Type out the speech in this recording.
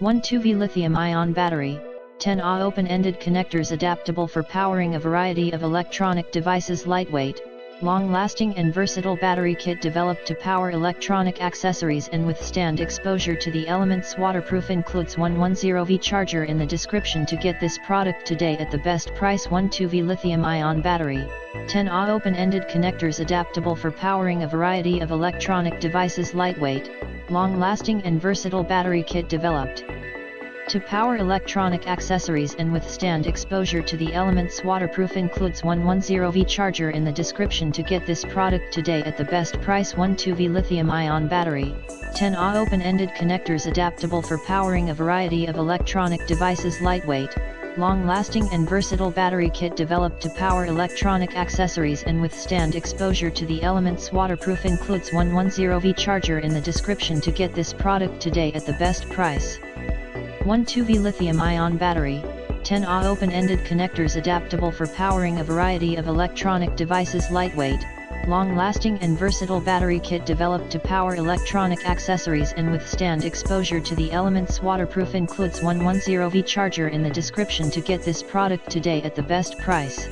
12V Lithium Ion Battery, 10Ah open-ended connectors adaptable for powering a variety of electronic devices. Lightweight, long-lasting and versatile battery kit developed to power electronic accessories and withstand exposure to the elements. Waterproof, includes 110V charger in the description to get this product today at the best price. 12V Lithium Ion Battery, 10Ah open-ended connectors adaptable for powering a variety of electronic devices. Lightweight, long-lasting and versatile battery kit developed to power electronic accessories and withstand exposure to the elements. Waterproof, includes 110V charger in the description to get this product today at the best price. 12V Lithium Ion Battery, 10Ah open-ended connectors adaptable for powering a variety of electronic devices. Lightweight, long-lasting and versatile battery kit developed to power electronic accessories and withstand exposure to the elements. Waterproof, includes 110V charger in the description to get this product today at the best price. 12V Lithium Ion Battery, 10Ah open-ended connectors adaptable for powering a variety of electronic devices. Lightweight, long-lasting and versatile battery kit developed to power electronic accessories and withstand exposure to the elements. Waterproof, includes 110V charger in the description to get this product today at the best price.